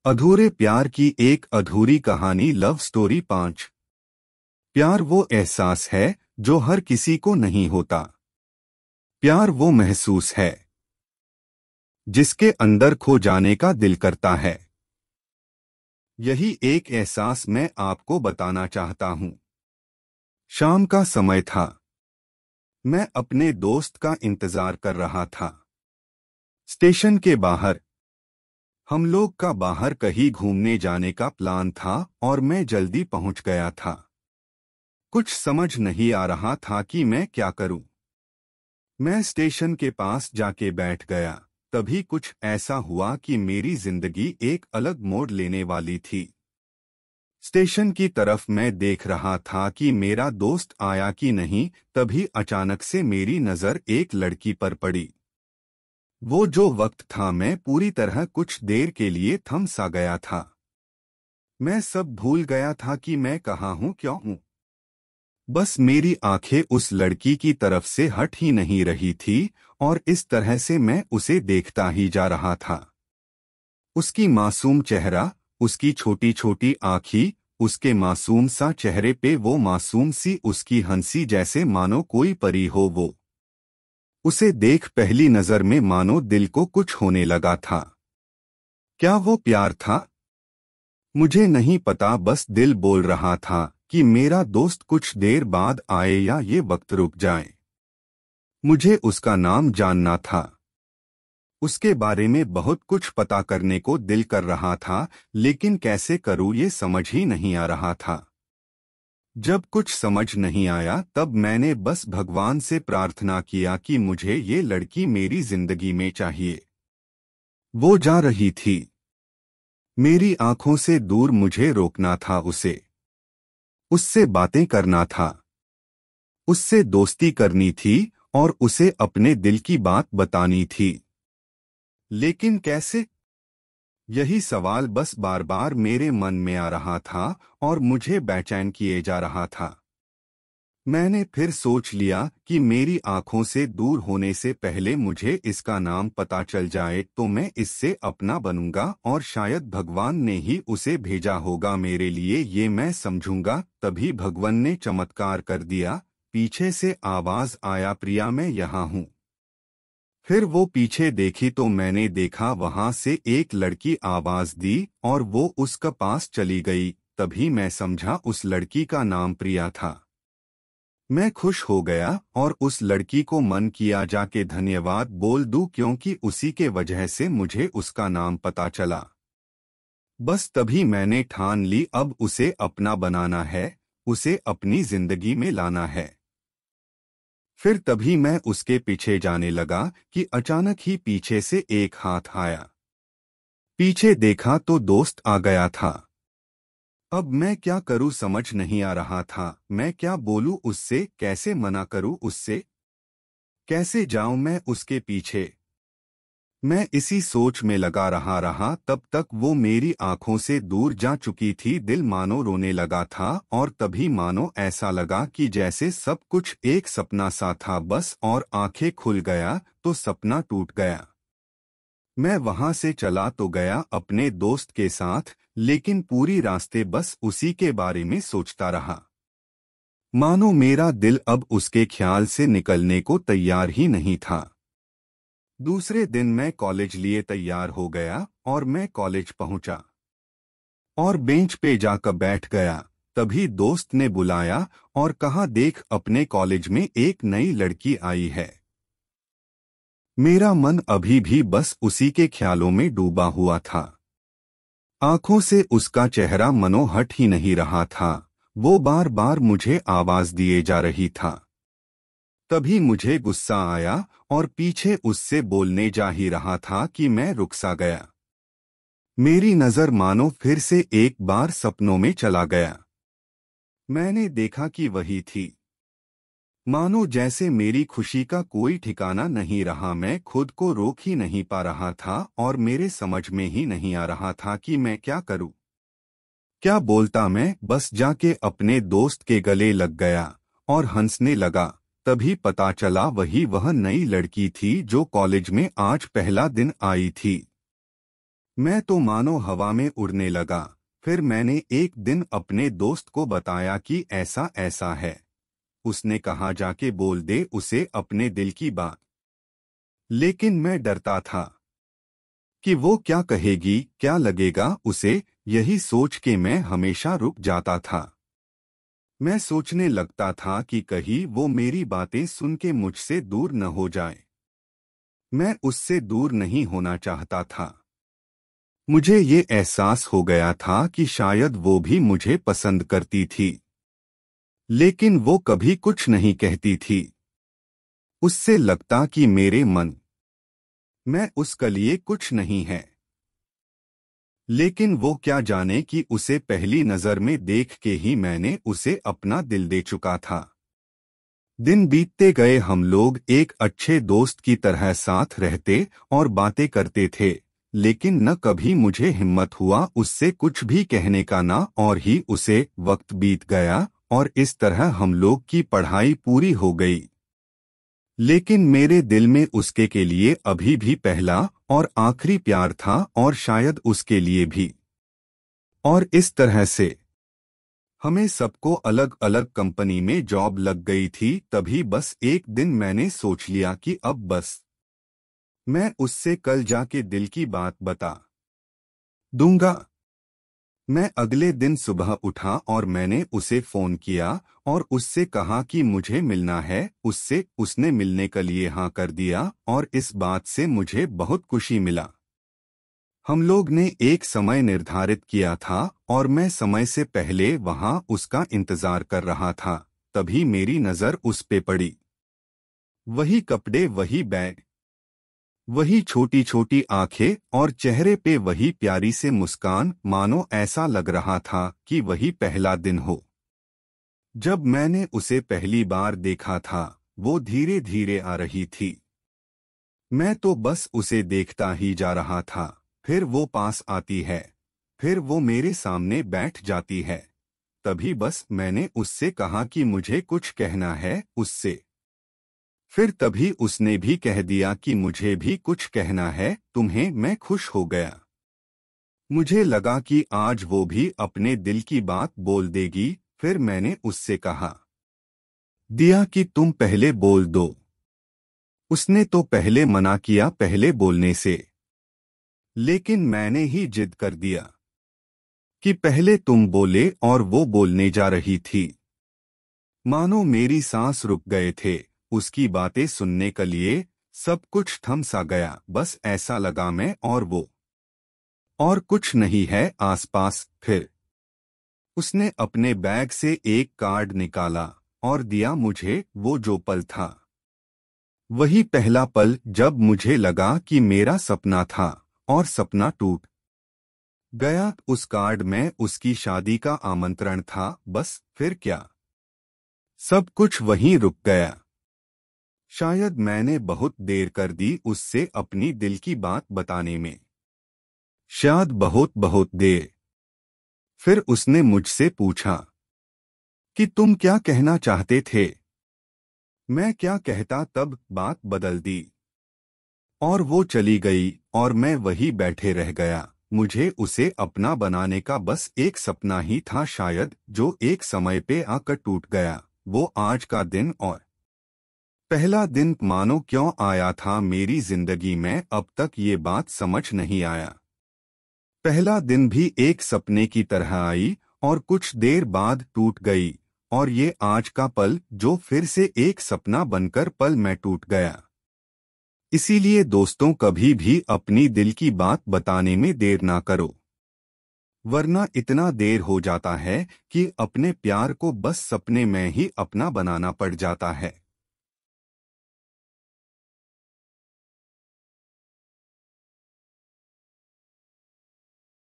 अधूरे प्यार की एक अधूरी कहानी। Love story 5। प्यार वो एहसास है जो हर किसी को नहीं होता। प्यार वो महसूस है जिसके अंदर खो जाने का दिल करता है। यही एक एहसास मैं आपको बताना चाहता हूँ। शाम का समय था। मैं अपने दोस्त का इंतजार कर रहा था। स्टेशन के बाहर। हम लोग का बाहर कहीं घूमने जाने का प्लान था और मैं जल्दी पहुंच गया था। कुछ समझ नहीं आ रहा था कि मैं क्या करूं। मैं स्टेशन के पास जाके बैठ गया। तभी कुछ ऐसा हुआ कि मेरी जिंदगी एक अलग मोड़ लेने वाली थी। स्टेशन की तरफ मैं देख रहा था कि मेरा दोस्त आया कि नहीं, तभी अचानक से मेरी नज़र एक लड़की पर पड़ी। वो जो वक्त था, मैं पूरी तरह कुछ देर के लिए थम सा गया था। मैं सब भूल गया था कि मैं कहाँ हूँ, क्यों हूँ। बस मेरी आंखें उस लड़की की तरफ से हट ही नहीं रही थी और इस तरह से मैं उसे देखता ही जा रहा था। उसकी मासूम चेहरा, उसकी छोटी छोटी आँखें, उसके मासूम सा चेहरे पे वो मासूम सी उसकी हंसी, जैसे मानो कोई परी हो वो। उसे देख पहली नजर में मानो दिल को कुछ होने लगा था। क्या वो प्यार था? मुझे नहीं पता, बस दिल बोल रहा था कि मेरा दोस्त कुछ देर बाद आए या ये वक्त रुक जाए। मुझे उसका नाम जानना था। उसके बारे में बहुत कुछ पता करने को दिल कर रहा था, लेकिन कैसे करूं ये समझ ही नहीं आ रहा था। जब कुछ समझ नहीं आया तब मैंने बस भगवान से प्रार्थना किया कि मुझे ये लड़की मेरी जिंदगी में चाहिए। वो जा रही थी। मेरी आंखों से दूर मुझे रोकना था उसे। उससे बातें करना था। उससे दोस्ती करनी थी और उसे अपने दिल की बात बतानी थी। लेकिन कैसे? यही सवाल बस बार बार मेरे मन में आ रहा था और मुझे बेचैन किए जा रहा था। मैंने फिर सोच लिया कि मेरी आंखों से दूर होने से पहले मुझे इसका नाम पता चल जाए तो मैं इससे अपना बनूंगा और शायद भगवान ने ही उसे भेजा होगा मेरे लिए, ये मैं समझूंगा। तभी भगवान ने चमत्कार कर दिया। पीछे से आवाज आया, प्रिया मैं यहाँ हूँ। फिर वो पीछे देखी तो मैंने देखा वहां से एक लड़की आवाज दी और वो उसका पास चली गई। तभी मैं समझा उस लड़की का नाम प्रिया था। मैं खुश हो गया और उस लड़की को मन किया जाके धन्यवाद बोल दूं, क्योंकि उसी के वजह से मुझे उसका नाम पता चला। बस तभी मैंने ठान ली, अब उसे अपना बनाना है, उसे अपनी जिंदगी में लाना है। फिर तभी मैं उसके पीछे जाने लगा कि अचानक ही पीछे से एक हाथ आया। पीछे देखा तो दोस्त आ गया था। अब मैं क्या करूं समझ नहीं आ रहा था। मैं क्या बोलूं उससे, कैसे मना करूं उससे, कैसे जाऊं मैं उसके पीछे। मैं इसी सोच में लगा रहा तब तक वो मेरी आंखों से दूर जा चुकी थी। दिल मानो रोने लगा था और तभी मानो ऐसा लगा कि जैसे सब कुछ एक सपना सा था बस, और आंखें खुल गया तो सपना टूट गया। मैं वहां से चला तो गया अपने दोस्त के साथ, लेकिन पूरी रास्ते बस उसी के बारे में सोचता रहा। मानो मेरा दिल अब उसके ख्याल से निकलने को तैयार ही नहीं था। दूसरे दिन मैं कॉलेज लिए तैयार हो गया और मैं कॉलेज पहुंचा और बेंच पे जाकर बैठ गया। तभी दोस्त ने बुलाया और कहा, देख अपने कॉलेज में एक नई लड़की आई है। मेरा मन अभी भी बस उसी के ख्यालों में डूबा हुआ था। आंखों से उसका चेहरा मनो हट ही नहीं रहा था। वो बार बार मुझे आवाज दिए जा रही था। तभी मुझे गुस्सा आया और पीछे उससे बोलने जा ही रहा था कि मैं रुक सा गया। मेरी नजर मानो फिर से एक बार सपनों में चला गया। मैंने देखा कि वही थी। मानो जैसे मेरी खुशी का कोई ठिकाना नहीं रहा। मैं खुद को रोक ही नहीं पा रहा था और मेरे समझ में ही नहीं आ रहा था कि मैं क्या करूं। क्या बोलता मैं बस जाके अपने दोस्त के गले लग गया और हंसने लगा। तभी पता चला वह नई लड़की थी जो कॉलेज में आज पहला दिन आई थी। मैं तो मानो हवा में उड़ने लगा। फिर मैंने एक दिन अपने दोस्त को बताया कि ऐसा ऐसा है। उसने कहा जाके बोल दे उसे अपने दिल की बात। लेकिन मैं डरता था कि वो क्या कहेगी, क्या लगेगा उसे। यही सोच के मैं हमेशा रुक जाता था। मैं सोचने लगता था कि कहीं वो मेरी बातें सुन के मुझसे दूर न हो जाए। मैं उससे दूर नहीं होना चाहता था। मुझे ये एहसास हो गया था कि शायद वो भी मुझे पसंद करती थी, लेकिन वो कभी कुछ नहीं कहती थी। उससे लगता कि मेरे मन में उसके लिए कुछ नहीं है। लेकिन वो क्या जाने कि उसे पहली नजर में देख के ही मैंने उसे अपना दिल दे चुका था। दिन बीतते गए, हम लोग एक अच्छे दोस्त की तरह साथ रहते और बातें करते थे। लेकिन न कभी मुझे हिम्मत हुआ उससे कुछ भी कहने का ना, और ही उसे वक्त बीत गया और इस तरह हम लोग की पढ़ाई पूरी हो गई। लेकिन मेरे दिल में उसके के लिए अभी भी पहला और आखिरी प्यार था, और शायद उसके लिए भी। और इस तरह से हमें सबको अलग अलग कंपनी में जॉब लग गई थी। तभी बस एक दिन मैंने सोच लिया कि अब बस मैं उससे कल जाके दिल की बात बता दूंगा। मैं अगले दिन सुबह उठा और मैंने उसे फोन किया और उससे कहा कि मुझे मिलना है उससे। उसने मिलने के लिए हाँ कर दिया और इस बात से मुझे बहुत खुशी मिला। हम लोग ने एक समय निर्धारित किया था और मैं समय से पहले वहां उसका इंतजार कर रहा था। तभी मेरी नजर उस पे पड़ी। वही कपड़े, वही बैग, वही छोटी छोटी आंखें और चेहरे पे वही प्यारी से मुस्कान। मानो ऐसा लग रहा था कि वही पहला दिन हो जब मैंने उसे पहली बार देखा था। वो धीरे धीरे आ रही थी। मैं तो बस उसे देखता ही जा रहा था। फिर वो पास आती है, फिर वो मेरे सामने बैठ जाती है। तभी बस मैंने उससे कहा कि मुझे कुछ कहना है उससे। फिर तभी उसने भी कह दिया कि मुझे भी कुछ कहना है तुम्हें। मैं खुश हो गया। मुझे लगा कि आज वो भी अपने दिल की बात बोल देगी। फिर मैंने उससे कहा दिया कि तुम पहले बोल दो। उसने तो पहले मना किया पहले बोलने से, लेकिन मैंने ही जिद कर दिया कि पहले तुम बोले, और वो बोलने जा रही थी। मानो मेरी सांस रुक गए थे उसकी बातें सुनने के लिए। सब कुछ थम सा गया। बस ऐसा लगा मैं और वो, और कुछ नहीं है आसपास। फिर उसने अपने बैग से एक कार्ड निकाला और दिया मुझे। वो जो पल था वही पहला पल जब मुझे लगा कि मेरा सपना था और सपना टूट गया। उस कार्ड में उसकी शादी का आमंत्रण था। बस फिर क्या, सब कुछ वहीं रुक गया। शायद मैंने बहुत देर कर दी उससे अपनी दिल की बात बताने में, शायद बहुत बहुत देर। फिर उसने मुझसे पूछा कि तुम क्या कहना चाहते थे। मैं क्या कहता, तब बात बदल दी और वो चली गई और मैं वही बैठे रह गया। मुझे उसे अपना बनाने का बस एक सपना ही था शायद, जो एक समय पे आकर टूट गया। वो आज का दिन और पहला दिन मानो क्यों आया था मेरी जिंदगी में, अब तक ये बात समझ नहीं आया। पहला दिन भी एक सपने की तरह आई और कुछ देर बाद टूट गई, और ये आज का पल जो फिर से एक सपना बनकर पल में टूट गया। इसीलिए दोस्तों, कभी भी अपनी दिल की बात बताने में देर ना करो, वरना इतना देर हो जाता है कि अपने प्यार को बस सपने में ही अपना बनाना पड़ जाता है।